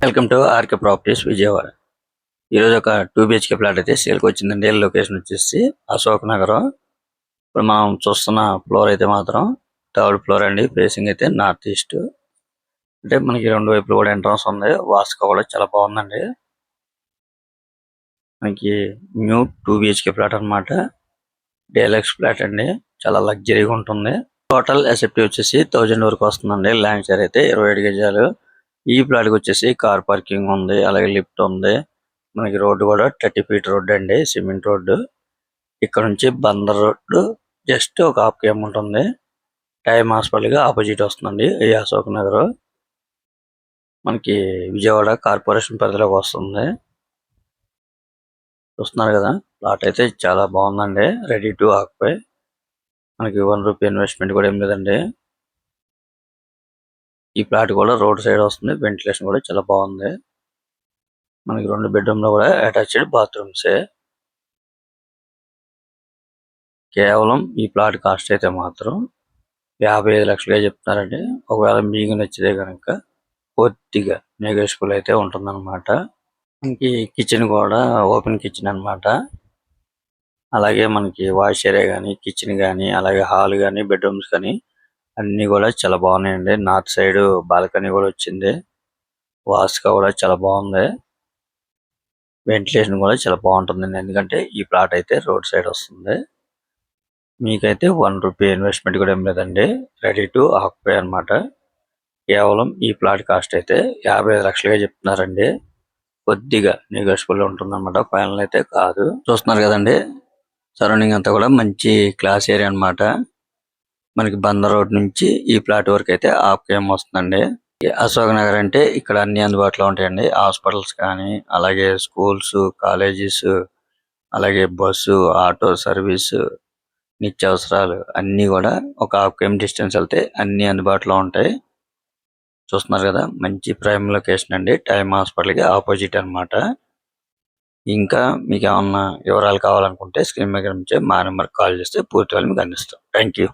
Welcome to RK properties Vijayawada. ఈరోజు ఒక 2 BHK flat అయితే సేల్కి వచ్చిందండి. లొకేషన్ వచ్చేసి అశోక్ నగరం. ఇప్పుడు మనం చూస్తున్న ఫ్లోర్ అయితే మాత్రం 3rd ఫ్లోర్ అండి. ఫేసింగ్ అయితే నార్త్ ఈస్ట్. అంటే మనకి రెండు వైపులు కూడా ఎంట్రన్స్ ఉంది. వాస్తు కూడా చాలా బాగుందండి. మనకి న్యూ 2 బిహెచ్కే ఫ్లాట్ అన్నమాట. డీలక్స్ ఫ్లాట్ అండి. చాలా లగ్జరీగా ఉంటుంది. టోటల్ ఎస్ఎఫ్టీ వచ్చేసి 1000 వరకు వస్తుందండి. ల్యాండ్ షేర్ అయితే 27 గజాలు. ఈ ఫ్లాట్ కి వచ్చేసి కార్ పార్కింగ్ ఉంది, అలాగే లిఫ్ట్ ఉంది. మనకి రోడ్డు కూడా 30 ఫీట్ రోడ్ అండి, సిమెంట్ రోడ్డు. ఇక్కడ నుంచి బందర్ రోడ్డు జస్ట్ ఒక హాఫ్ కిలోమీటర్ ఉంటుంది. టైమ్ హాస్పిటల్ కి ఆపోజిట్ వస్తుందండి ఈ అశోక్ నగర్. మనకి విజయవాడ కార్పొరేషన్ పరిధిలోకి వస్తుంది. చూస్తున్నారు కదా, ప్లాట్ అయితే చాలా బాగుందండి. Ready to occupy. మనకి 1 రూపీ ఇన్వెస్ట్మెంట్ కూడా ఏం లేదండి. ఈ ప్లాట్ కూడా రోడ్ సైడ్ వస్తుంది. వెంటిలేషన్ కూడా చాలా బాగుంది. మనకి 2 బెడ్రూమ్ లో కూడా అటాచ్డ్ బాత్రూమ్స్. కేవలం ఈ ప్లాట్ కాస్ట్ అయితే మాత్రం 55 లక్షలుగా చెప్తున్నారండి. ఒకవేళ మీకు నచ్చితే కనుక కొద్దిగా నెగోషియబుల్ అయితే ఉంటుందన్నమాట. మనకి కిచెన్ కూడా ఓపెన్ కిచెన్ అన్నమాట. అలాగే మనకి వాష్ ఏరియా కానీ, కిచెన్ కానీ, అలాగే హాల్ కానీ, బెడ్రూమ్స్ కానీ అన్ని కూడా చాలా బాగున్నాయండి. నార్త్ సైడ్ బాల్కనీ కూడా వచ్చింది. వాస్తుగా కూడా చాలా బాగుంది. వెంటిలేషన్ కూడా చాలా బాగుంటుందండి. ఎందుకంటే ఈ ప్లాట్ అయితే రోడ్ సైడ్ వస్తుంది. మీకైతే 1 రూపీ ఇన్వెస్ట్మెంట్ కూడా ఏం లేదండి. రెడీ టు ఆక్యుపై అన్నమాట. కేవలం ఈ ప్లాట్ కాస్ట్ అయితే 55 లక్షలుగా చెప్తున్నారండి. కొద్దిగా నెగోషియబుల్ ఉంటుందన్నమాట. ఫైనల్ అయితే కాదు. చూస్తున్నారు కదండి, సరౌండింగ్ అంతా కూడా మంచి క్లాస్ ఏరియా అన్నమాట. మనకి బందర్ రోడ్ నుంచి ఈ ప్లాట్ వరకు అయితే హాఫ్ కిలోమీటర్ వస్తుందండి. అశోక్ నగర్ అంటే ఇక్కడ అన్ని అందుబాటులో ఉంటాయండి. హాస్పిటల్స్ కానీ, అలాగే స్కూల్స్, కాలేజెస్, అలాగే బస్సు, ఆటో సర్వీస్, నిత్యావసరాలు అన్ని కూడా ఒక హాఫ్ కిలోమీటర్ డిస్టెన్స్ వెళ్తే అన్ని అందుబాటులో ఉంటాయి. చూస్తున్నారు కదా, మంచి ప్రైమ్ లొకేషన్ అండి. టైమ్ హాస్పిటల్ కి ఆపోజిట్ అన్నమాట. ఇంకా మీకు ఏమన్నా వివరాలు కావాలనుకుంటే స్క్రీన్ మీద కనిపించే మా నెంబర్ కాల్ చేస్తే పూర్తి మీకు అందిస్తాం. Thank you.